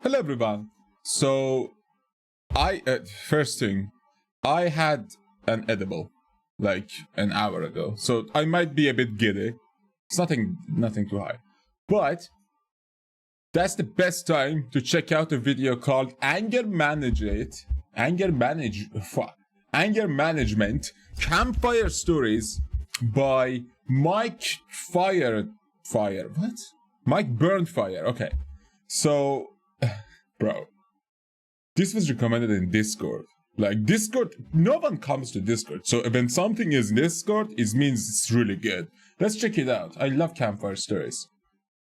Hello everyone. So, first thing, I had an edible like an hour ago, so I might be a bit giddy. It's nothing too high, but that's the best time to check out a video called Anger Management Campfire Stories by mikeburnfire. Okay, so bro, this was recommended in Discord. Like, Discord, no one comes to Discord, so when something is in Discord, it means it's really good. Let's check it out. I love Campfire Stories.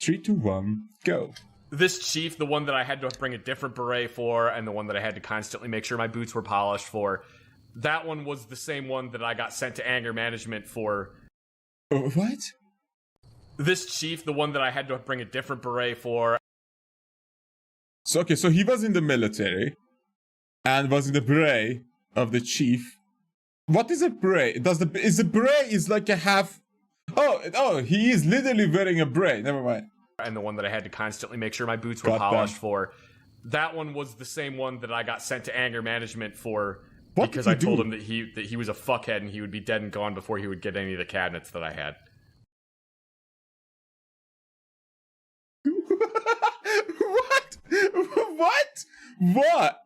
3, 2, 1, go. This chief, the one that I had to bring a different beret for, and the one that I had to constantly make sure my boots were polished for, that one was the same one that I got sent to anger management for. What? This chief, the one that I had to bring a different beret for. So, okay, so he was in the military, and was in the beret of the chief. What is a beret? Is the beret is like a half... Oh, he is literally wearing a beret. Never mind. And the one that I had to constantly make sure my boots were polished for. That one was the same one that I got sent to anger management for. What because I told him that he was a fuckhead and he would be dead and gone before he would get any of the cabinets that I had. What?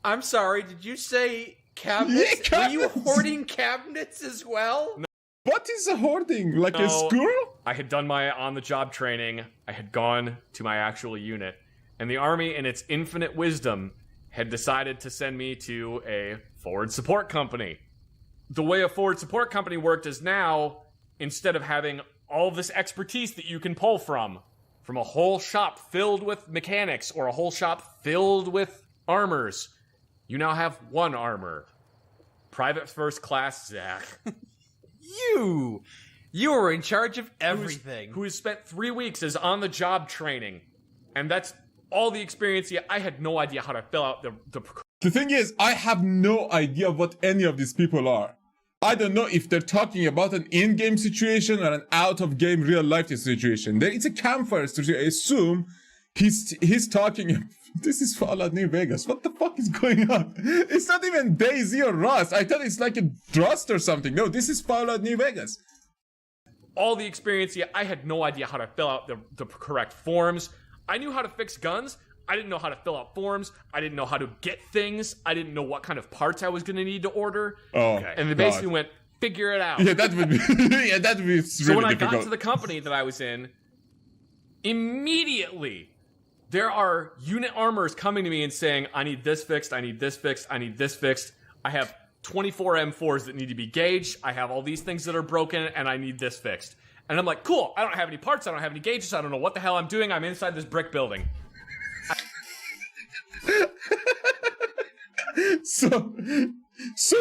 I'm sorry, did you say cabinets? Yeah, cabinets. Were you hoarding cabinets as well? No. What is a hoarding? Like a squirrel? I had done my on-the-job training. I had gone to my actual unit. And the Army, in its infinite wisdom, had decided to send me to a forward support company. The way a forward support company worked is now, instead of having all this expertise that you can pull from a whole shop filled with mechanics or a whole shop filled with armors, you now have one armor. Private First Class Zach. You were in charge of everything. Who has spent 3 weeks as on-the-job training. And that's all the experience yet. I had no idea how to fill out The thing is, I have no idea what any of these people are. I don't know if they're talking about an in-game situation or an out-of-game real-life situation. It's a campfire situation. I assume he's talking... This is Fallout New Vegas. What the fuck is going on? It's not even DayZ or Rust. I thought it's like a Rust or something. No, this is Fallout New Vegas. All the experience yet. I had no idea how to fill out the correct forms. I knew how to fix guns. I didn't know how to fill out forms. I didn't know how to get things. I didn't know what kind of parts I was going to need to order. Oh, okay. And they basically went, figure it out. Yeah, that would be, yeah, that would be really difficult. So when I got to the company that I was in, immediately, there are unit armors coming to me and saying, I need this fixed, I need this fixed, I need this fixed. I have 24 M4s that need to be gauged. I have all these things that are broken, and I need this fixed. And I'm like, cool, I don't have any parts, I don't have any gauges, I don't know what the hell I'm doing. I'm inside this brick building. So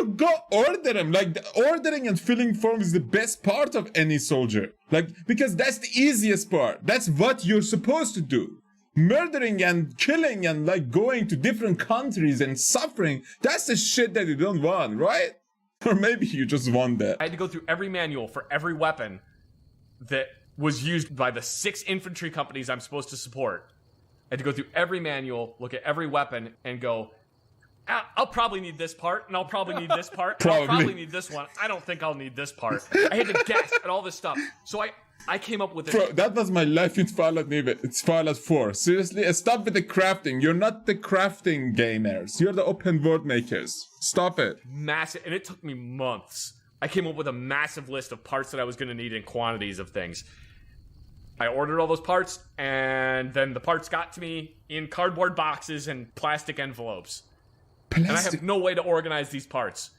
go order them. Like, ordering and filling forms is the best part of any soldier. Like, because that's the easiest part. That's what you're supposed to do. Murdering and killing and like going to different countries and suffering, that's the shit that you don't want, right? Or maybe you just want that. I had to go through every manual for every weapon that was used by the 6 infantry companies I'm supposed to support. I had to go through every manual, look at every weapon, and go, I'll probably need this part, and I'll probably need this part, and I'll probably need this one. I don't think I'll need this part. I had to guess at all this stuff. So I came up with it. Bro, that was my life in Fallout New Vegas. It's Fallout 4. Seriously, stop with the crafting. You're not the crafting gamers. You're the open world makers. Stop it. Massive, and it took me months. I came up with a massive list of parts that I was going to need in quantities of things. I ordered all those parts, and then the parts got to me in cardboard boxes and plastic envelopes. And I have no way to organize these parts.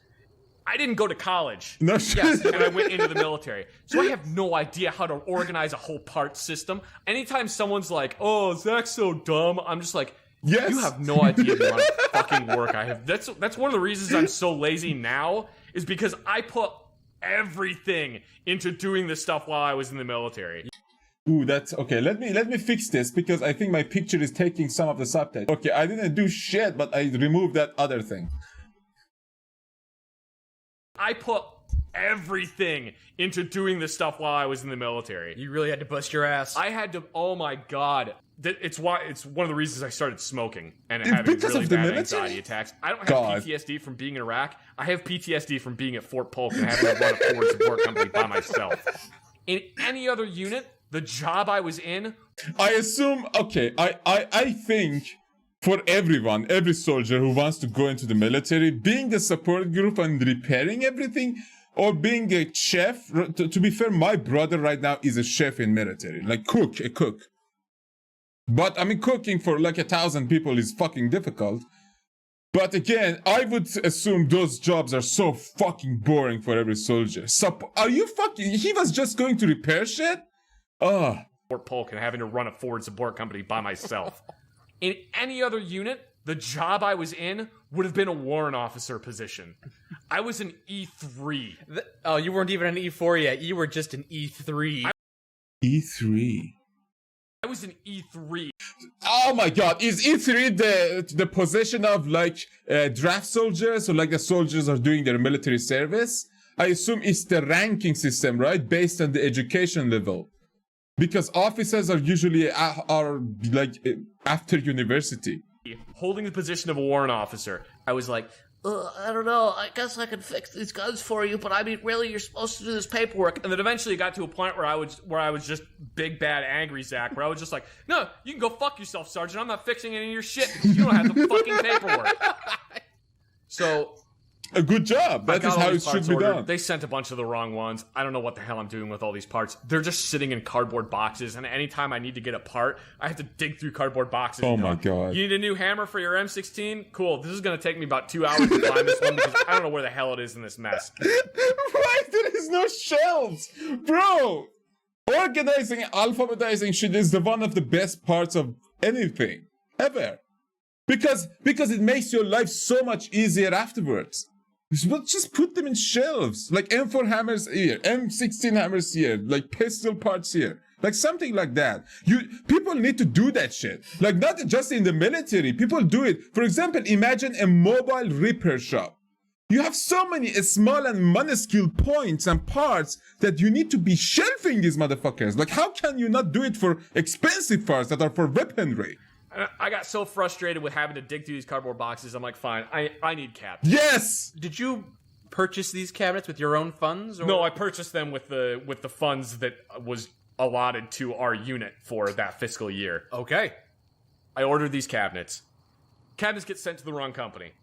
I didn't go to college. No shit. Yes, and I went into the military. So I have no idea how to organize a whole part system. Anytime someone's like, oh, Zach's so dumb, I'm just like, yes. You have no idea the amount of fucking work I have. That's one of the reasons I'm so lazy now, is because I put everything into doing this stuff while I was in the military. Ooh, that's okay. Let me fix this because I think my picture is taking some of the subtext. Okay, I didn't do shit, but I removed that other thing. I put everything into doing this stuff while I was in the military. You really had to bust your ass. I had to, oh my god. It's one of the reasons I started smoking and having because really of the bad military? anxiety attacks. I don't have God. PTSD from being in Iraq. I have PTSD from being at Fort Polk and having to run a forward support company by myself. In any other unit, the job I was in, I assume, okay, I think for everyone, every soldier who wants to go into the military, being the support group and repairing everything, or being a chef, to be fair, my brother right now is a chef in military, like a cook. But, I mean, cooking for like 1,000 people is fucking difficult. But again, I would assume those jobs are so fucking boring for every soldier. Are you fucking... He was just going to repair shit? Oh. Fort Polk and having to run a forward support company by myself. In any other unit, the job I was in would have been a warrant officer position. I was an E3. Oh, you weren't even an E4 yet. You were just an E3. E3. I was an E3. Oh my god, is E3 the position of like draft soldiers, or like the soldiers are doing their military service? I assume it's the ranking system, right? Based on the education level. Because officers are usually are like after university. Holding the position of a warrant officer. I was like, I don't know. I guess I can fix these guns for you, but I mean, really, you're supposed to do this paperwork. and then eventually it got to a point where I was just big bad angry Zach, where I was just like, no, you can go fuck yourself, Sergeant. I'm not fixing any of your shit because you don't have the fucking paperwork. So A good job. That is how it should be done. They sent a bunch of the wrong ones. I don't know what the hell I'm doing with all these parts. They're just sitting in cardboard boxes, and anytime I need to get a part, I have to dig through cardboard boxes. Oh my god. You need a new hammer for your M16? Cool. This is going to take me about 2 hours to find this one because I don't know where the hell it is in this mess. Why there is no shelves? Bro! Organizing, alphabetizing shit is one of the best parts of anything. Ever. Because it makes your life so much easier afterwards. But just put them in shelves. Like M4 hammers here, M16 hammers here, like pistol parts here. Like something like that. People need to do that shit. Like not just in the military. People do it. For example, imagine a mobile repair shop. You have so many small and minuscule points and parts that you need to be shelving these motherfuckers. Like how can you not do it for expensive parts that are for weaponry? I got so frustrated with having to dig through these cardboard boxes. I'm like, fine, I need cabinets. Yes! Did you purchase these cabinets with your own funds? Or? No, I purchased them with the funds that was allotted to our unit for that fiscal year. Okay. I ordered these cabinets. Cabinets get sent to the wrong company.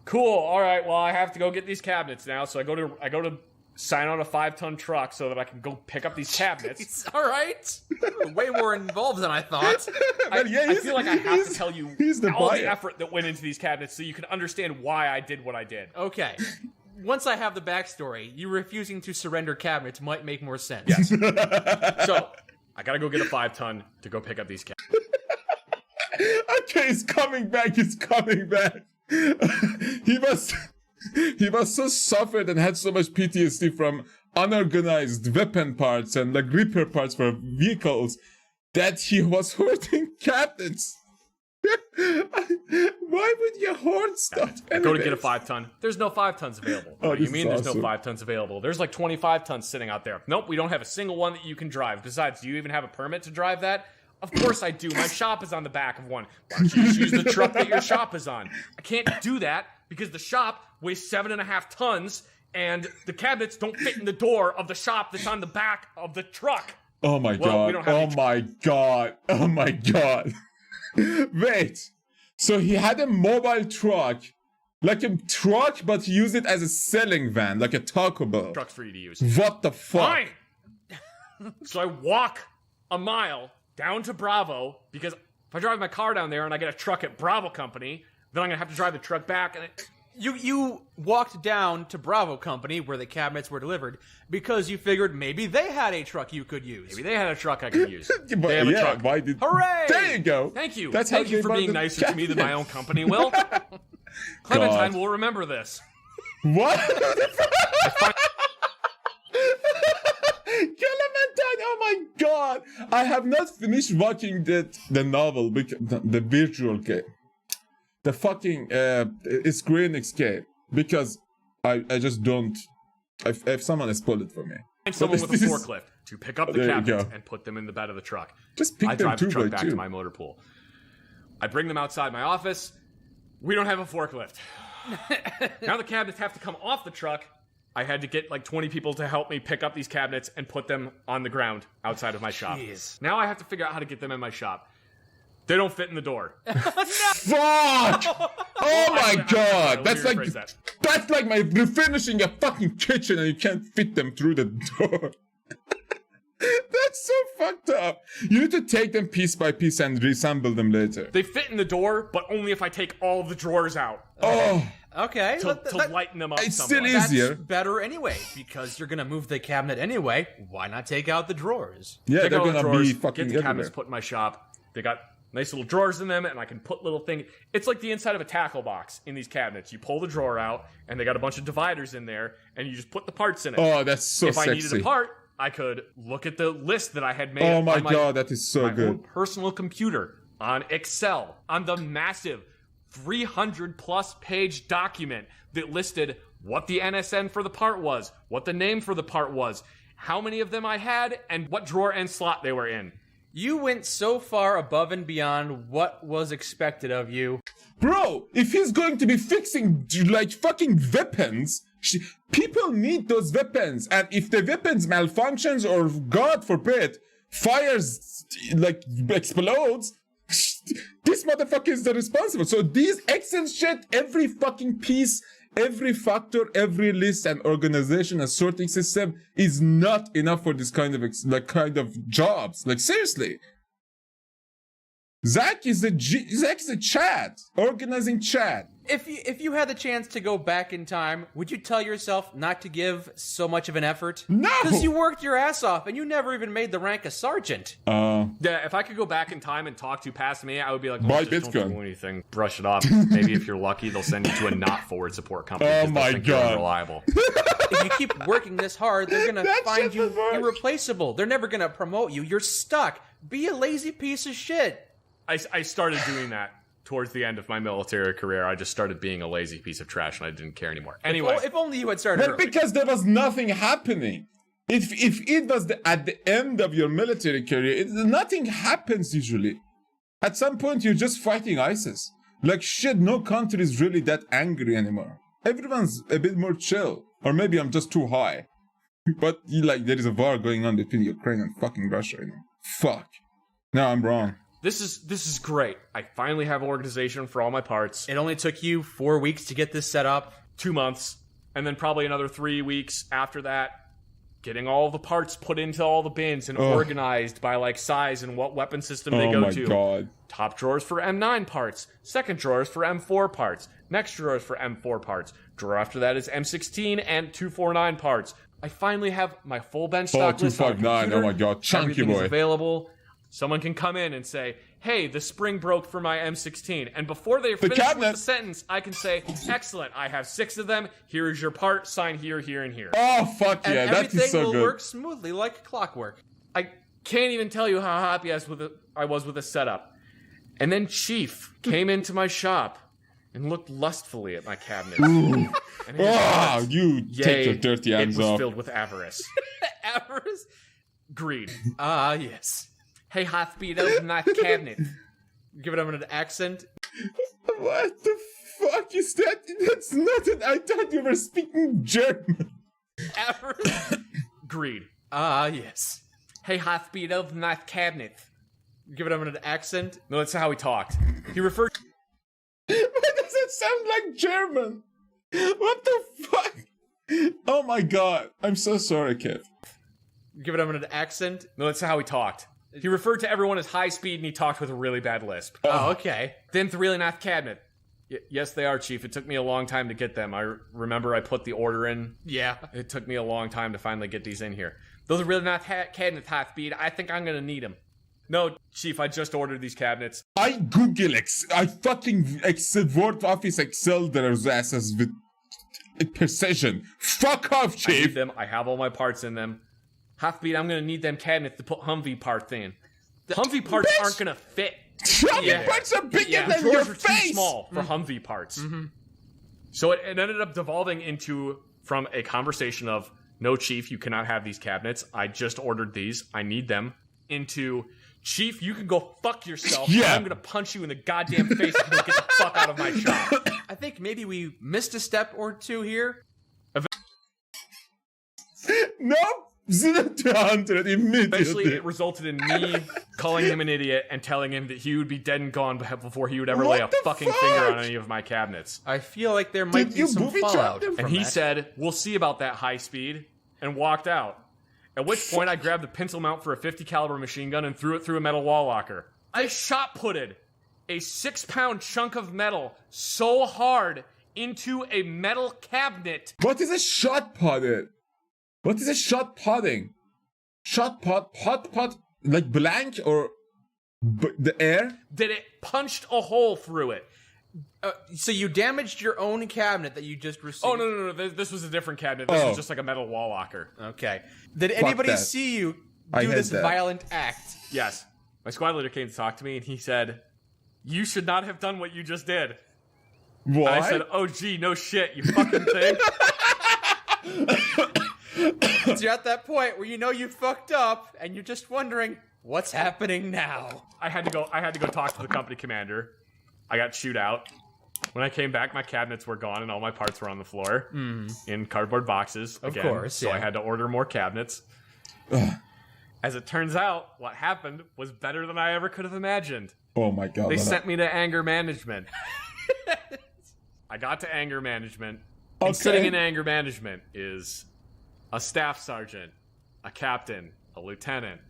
Cool. All right. Well, I have to go get these cabinets now. So I go to sign on a 5-ton truck so that I can go pick up these cabinets. It's all right. Way more involved than I thought. I feel like I have to tell you all buyer. the effort that went into these cabinets so you can understand why I did what I did. Okay. Once I have the backstory, you refusing to surrender cabinets might make more sense. Yes. So I gotta go get a 5-ton to go pick up these cabinets. Okay, he's coming back. He was so suffered and had so much PTSD from unorganized weapon parts and like repair parts for vehicles that he was hoarding cabinets. Why would you hoard stuff? I go to get a 5-ton. There's no 5 tons available. What do you this mean is there's no awesome. 5 tons available? There's like 25 tons sitting out there. Nope, we don't have a single one that you can drive. Besides, do you even have a permit to drive that? Of course I do. My shop is on the back of one. Why don't you just use the truck that your shop is on? I can't do that because the shop weighs 7.5 tons and the cabinets don't fit in the door of the shop that's on the back of the truck. Oh my Well, we god. don't have Oh any- my god. Oh my god. Wait. So he had a mobile truck. Like a truck, but he used it as a selling van, like a Taco Bell. Truck's for you to use. What the fuck? Fine. So I walk a mile down to Bravo because if I drive my car down there and I get a truck at Bravo Company, then I'm gonna have to drive the truck back. And You walked down to Bravo Company where the cabinets were delivered because you figured maybe they had a truck you could use. maybe they had a truck I could use. But They have a yeah, truck. why did... Hooray! There you go. Thank you. That's Thank how you they for bought being the nicer to me than my own cabinets. company, Will. Clementine will remember this. What? Clementine, oh my god! I have not finished watching the novel, the virtual game. The fucking Screen Escape. Because I just don't... If someone has spoiled it for me. Find someone But with a this is- forklift. to pick up the There you cabinets go. and put them in the bed of the truck. Just pick I them drive the two truck by back two. to my motor pool. I bring them outside my office. We don't have a forklift. Now the cabinets have to come off the truck. I had to get like 20 people to help me pick up these cabinets and put them on the ground outside of my shop. Jeez. Now I have to figure out how to get them in my shop. They don't fit in the door. Fuck! Oh my god! Let me That's rephrase like that. that's like my refinishing a fucking kitchen and you can't fit them through the door. That's so fucked up. You need to take them piece by piece and reassemble them later. They fit in the door, but only if I take all of the drawers out Oh, Okay. to lighten them up It's somewhat. still easier. That's better anyway, because you're gonna move the cabinet anyway. Why not take out the drawers? yeah, Take they're all the gonna drawers, be fucking get the cabinets everywhere. put in my shop. They got nice little drawers in them, and I can put little things. It's like the inside of a tackle box in these cabinets. You pull the drawer out, and they got a bunch of dividers in there, and you just put the parts in it. Oh, that's so if I sexy. needed a part, I could look at the list that I had made. Oh my on god, that is so my own good. personal computer on Excel on the massive 300 plus page document that listed what the NSN for the part was, what the name for the part was, how many of them I had, and what drawer and slot they were in. You went so far above and beyond what was expected of you. Bro, if he's going to be fixing like fucking weapons, people need those weapons. And if the weapons malfunctions or God forbid, fires like explodes, this motherfucker is the responsible. So these Excel shit, every fucking piece, every factor, every list and organization and sorting system is not enough for this kind of jobs. Like seriously. Zach is a Chad, organizing Chad. If you had the chance to go back in time, would you tell yourself not to give so much of an effort? No! Because you worked your ass off and you never even made the rank of sergeant. Yeah, if I could go back in time and talk to past me, I would be like, Buy just Bitcoin. don't do anything. Brush it off. Maybe if you're lucky, they'll send you to a not forward support company. Oh 'cause they'll my think you're God. unreliable. If you keep working this hard, they're gonna That find shit you was worse. irreplaceable. They're never gonna promote you. You're stuck. Be a lazy piece of shit. I started doing that towards the end of my military career. I just started being a lazy piece of trash, and I didn't care anymore. Anyway, If only you had started Well, early. because there was nothing happening. If it was at the end of your military career, nothing happens usually. At some point, you're just fighting ISIS. Like shit, no country is really that angry anymore. Everyone's a bit more chill. Or maybe I'm just too high. But like there is a war going on between Ukraine and fucking Russia. You know? Fuck. No, I'm wrong. this is great. I finally have organization for all my parts. It only took you 4 weeks to get this set up. 2 months, and then probably another 3 weeks after that, getting all the parts put into all the bins and organized by like size and what weapon system they Oh go my to. god. Top drawers for M9 parts. Second drawers for M4 parts. Next drawers for M4 parts. Drawer after that is M16 and 249 parts. I finally have my full bench stock list on a 259, computer. oh my god, chunky Everything is boy. available. Someone can come in and say, hey, the spring broke for my M16. And before they finish with cabinet. the sentence, I can say, excellent, I have 6 of them. Here is your part. Sign here, here, and here. Oh fuck And yeah, that everything is so will good. work smoothly like clockwork. I can't even tell you how happy I was with the setup. And then Chief came into my shop and looked lustfully at my cabinet. And in his Ah, eyes, you yea, take your dirty hands it was off. filled with avarice. Avarice? Greed. Ah, yes. Hey, Hathbeat, open that cabinet. Give it an accent. What the fuck is that? That's not an. I thought you were speaking German. Avarice? Greed. Ah, yes. Hey, Hathbeat, open that cabinet. Give it an accent. No, that's how he talked. He referred Why does it sound like German? What the fuck? Oh my god. I'm so sorry, kid. Give it an accent. No, that's how he talked. He referred to everyone as high speed, and he talked with a really bad lisp. Oh, okay. Then the really nice cabinet. Yes, they are, Chief. It took me a long time to get them. I remember I put the order in. Yeah. It took me a long time to finally get these in here. Those are really nice cabinets, high speed. I think I'm gonna need them. No, Chief, I just ordered these cabinets. I Google I fucking Excel, Word, Office, Excel their asses with precision. Fuck off, I need Chief. them. I have all my parts in them. Halfbeat, I'm gonna need them cabinets to put Humvee parts in. The Humvee parts Bitch! aren't gonna fit. Humvee parts are bigger Yeah. than Drawers your are too face. small for Humvee parts. So it ended up devolving into from a conversation of no, Chief, you cannot have these cabinets. I just ordered these. I need them. Into, Chief, you can go fuck yourself. Yeah. I'm going to punch you in the goddamn face if you don't get the fuck out of my shop. I think maybe we missed a step or two here. No, 0 to 100 immediately. Eventually, it resulted in me calling him an idiot and telling him that he would be dead and gone before he would ever lay a What the fucking fuck? finger on any of my cabinets. I feel like there might Did be you some booby trap fallout. them? from And he that. said, we'll see about that high speed, and walked out. At which point, I grabbed the pencil mount for a 50 caliber machine gun and threw it through a metal wall locker. I shot-putted a 6-pound chunk of metal so hard into a metal cabinet. What is a shot potted? What is a shot potting? Shot pot, like blank or the air? That it punched a hole through it. So you damaged your own cabinet that you just received. Oh, no. This was a different cabinet. This Oh. was just like a metal wall locker. Okay. Did anybody that. see you I do hate this that. violent act? Yes. My squad leader came to talk to me, and he said, you should not have done what you just did. Why? And I said, oh, gee, no shit, you fucking thing. So you're at that point where you know you fucked up, and you're just wondering, what's happening now? I had to go talk to the company commander. I got chewed out. When I came back, my cabinets were gone and all my parts were on the floor in cardboard boxes. Of again, course, So yeah. I had to order more cabinets. As it turns out, what happened was better than I ever could have imagined. Oh my god. They no. sent me to anger management. I got to anger management. Okay. And sitting in anger management is a staff sergeant, a captain, a lieutenant,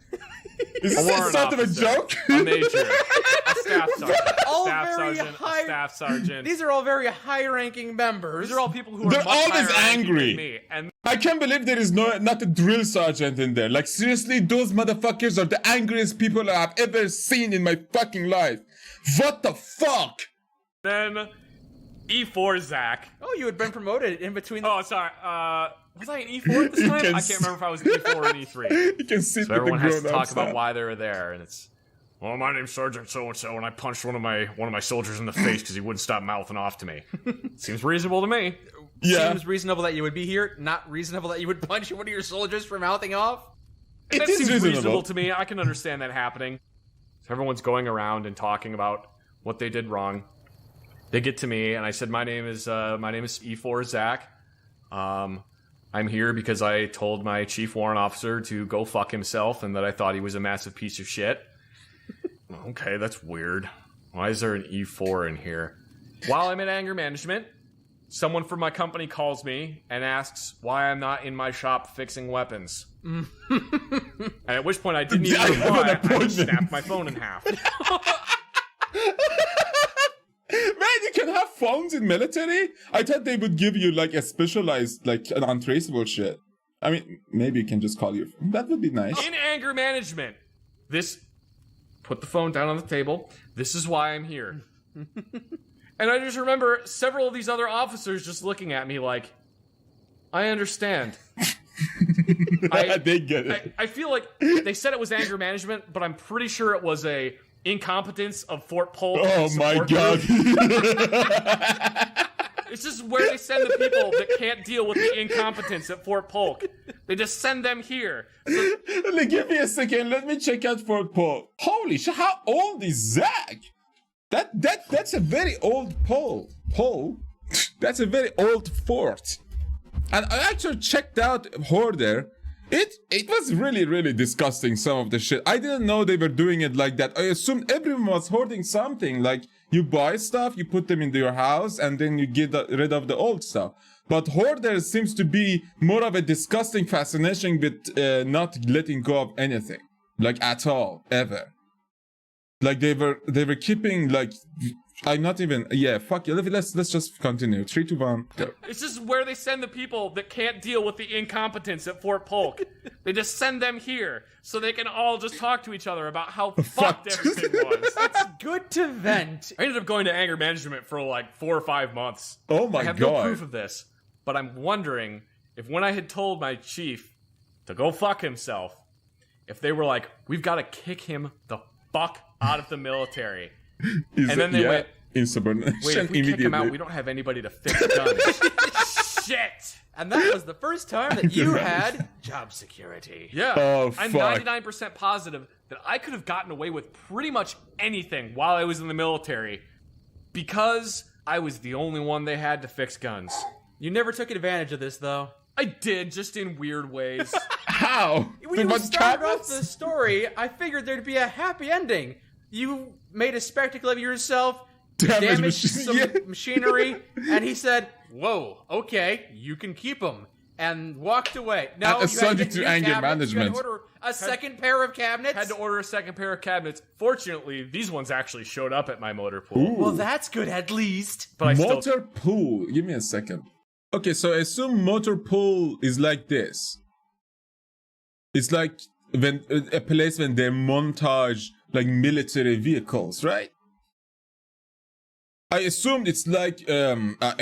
Is a this warrant sort of a officer, joke? a major, a staff sergeant, All staff very sergeant, high- a staff sergeant. These are all very high-ranking members. These are all people who are They're much always higher ranking angry. than me. And I can't believe there is not a drill sergeant in there. Like, seriously, those motherfuckers are the angriest people I have ever seen in my fucking life. What the fuck? then E4 Zach. Oh, you had been promoted in between. Oh, sorry. Was I an E4 at this You time? can I can't remember if I was an E4 or an E3. You can sit So with everyone the has to grown-ups talk about now. why they were there, and it's, well, my name's Sergeant so-and-so, and I punched one of my soldiers in the face because he wouldn't stop mouthing off to me. Seems reasonable to me. Yeah. Seems reasonable that you would be here. Not reasonable that you would punch one of your soldiers for mouthing off. It That is seems reasonable. to me. I can understand that happening. So everyone's going around and talking about what they did wrong. They get to me, and I said, my name is E4 Zach. I'm here because I told my chief warrant officer to go fuck himself and that I thought he was a massive piece of shit. Okay, that's weird. Why is there an E4 in here? While I'm in anger management, someone from my company calls me and asks why I'm not in my shop fixing weapons. And at which point I didn't even I have an reply. I appointment. just snapped my phone in half. Man, you can have phones in military? I thought they would give you like a specialized, like an untraceable shit. I mean, maybe you can just call your phone. That would be nice. In anger management, put the phone down on the table. This is why I'm here. And I just remember several of these other officers just looking at me like, I understand. They get it. I feel like they said it was anger management, but I'm pretty sure it was a incompetence of Fort Polk. Oh my support god. group. It's just where they send the people that can't deal with the incompetence at Fort Polk. They just send them here. So, Like, give me a second. Let me check out Fort Polk. Holy shit! How old is Zach? That's a very old pole. That's a very old fort. And I actually checked out Hoarder. It was really disgusting, some of the shit. I didn't know they were doing it like that. I assumed everyone was hoarding something. Like, you buy stuff, you put them into your house, and then you get rid of the old stuff. But Hoarder seems to be more of a disgusting fascination with not letting go of anything. Like, at all. Ever. Like, they were keeping, like... I'm not even... Yeah, fuck it. Let's just continue. 3, 2, 1, go. it's just where they send the people that can't deal with the incompetence at Fort Polk. They just send them here so they can all just talk to each other about how fucked everything was. It's good to vent. I ended up going to anger management for like 4 or 5 months. Oh my I have god. no proof of this, but I'm wondering if when I had told my chief to go fuck himself, if they were like, we've got to kick him the fuck out of the military. And then they went, insubordination wait, if we kick him out, we don't have anybody to fix guns. Shit! And that was the first time that you had job security. Yeah. Oh, I'm fuck. 99% positive that I could have gotten away with pretty much anything while I was in the military because I was the only one they had to fix guns. You never took advantage of this, though. I did, just in weird ways. How? When you What started off cabinets? the story, I figured there'd be a happy ending. You made a spectacle of yourself, damaged machine- some yeah. machinery, and he said, "Whoa, okay, you can keep them," and walked away. No, And you had assigned to it get to new anger cabinets. You had to management. order a second pair of cabinets. Had to order a second pair of cabinets. Fortunately, these ones actually showed up at my motor pool. Ooh. Well, that's good at least. But I still Motor pool. Give me a second. Okay, so assume motor pool is like this. It's like when a place when they montage like military vehicles, right? I assumed it's like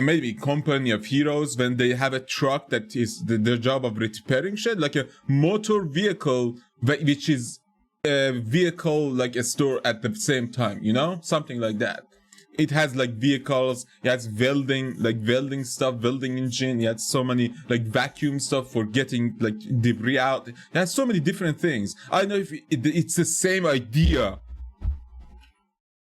maybe company of heroes when they have a truck that is their job of repairing shit, like a motor vehicle which is a vehicle like a store at the same time, you know, something like that. It has like vehicles, it has welding stuff, welding engine, it has so many like vacuum stuff for getting like debris out. It has so many different things. I don't know if it's the same idea.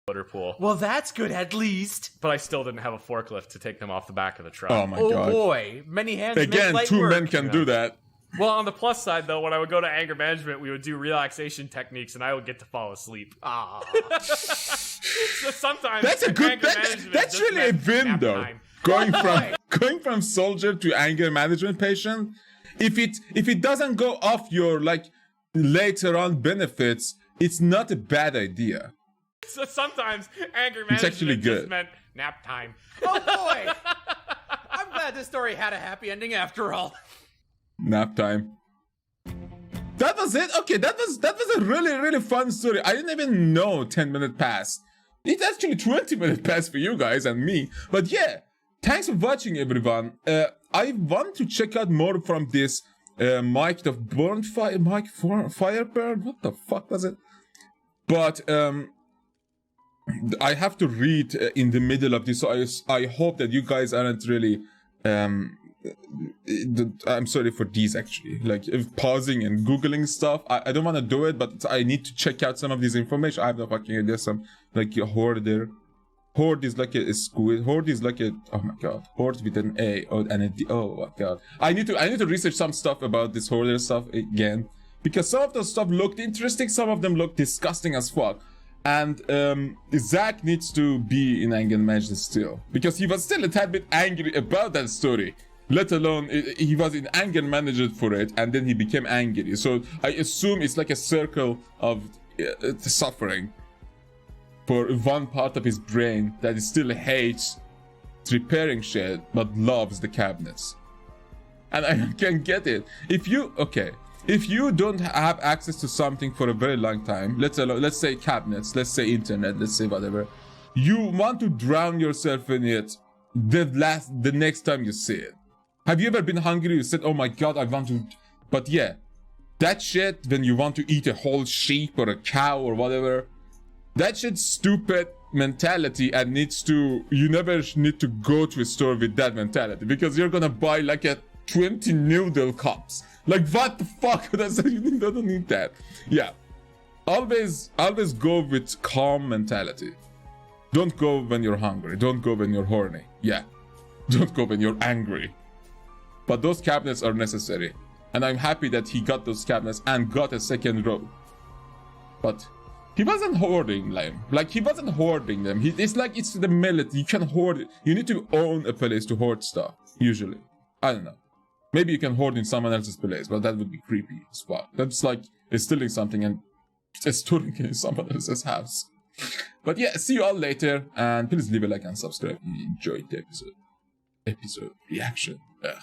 motor pool. Well, that's good at least. But I still didn't have a forklift to take them off the back of the truck. Oh my Oh god. boy, many hands make Again, light two work. men can do that. Well, on the plus side, though, when I would go to anger management, we would do relaxation techniques, and I would get to fall asleep. Ah. So sometimes That's a good. anger That's management that's just really a meant win, nap though. time. Going from soldier to anger management patient. If it doesn't go off your like later on benefits, it's not a bad idea. So sometimes anger It's actually management good. just meant nap time. Oh boy! I'm glad this story had a happy ending after all. Nap time. That was it. Okay, that was a really fun story. I didn't even know 10 minutes passed. It's actually 20 minutes passed for you guys and me. But yeah, thanks for watching, everyone. I want to check out more from this Fireburn. What the fuck was it? But I have to read in the middle of this, so I hope that you guys aren't really I'm sorry for these actually, like if pausing and googling stuff. I don't want to do it, but I need to check out some of this information. I have no fucking idea. Some like a hoarder. Horde is like a squid. Horde is like a, oh my god, horde with an A and a D. Oh my god, I need to research some stuff about this hoarder stuff again, because some of those stuff looked interesting, some of them look disgusting as fuck. And Zach needs to be in anger management still, because he was still a tad bit angry about that story. Let alone he was in anger management for it, and then he became angry. So I assume it's like a circle of suffering for one part of his brain that still hates repairing shit but loves the cabinets. And I can get it. If you don't have access to something for a very long time, let's say cabinets, let's say internet, let's say whatever, you want to drown yourself in it the next time you see it. Have you ever been hungry? You said, oh my god, I want to... But yeah, that shit, when you want to eat a whole sheep or a cow or whatever, that shit's stupid mentality, and you never need to go to a store with that mentality, because you're gonna buy like a 20 noodle cups. Like, what the fuck? You don't need that. Yeah. Always go with calm mentality. Don't go when you're hungry. Don't go when you're horny. Yeah. Don't go when you're angry. But those cabinets are necessary. And I'm happy that he got those cabinets and got a second row. But he wasn't hoarding them. Like, he wasn't hoarding them. It's like it's the military. You can hoard it. You need to own a place to hoard stuff, usually. I don't know. Maybe you can hoard in someone else's place, but that would be creepy as fuck. That's like stealing something and storing it in someone else's house. But yeah, see you all later, and please leave a like and subscribe if you enjoyed the episode reaction. Ugh.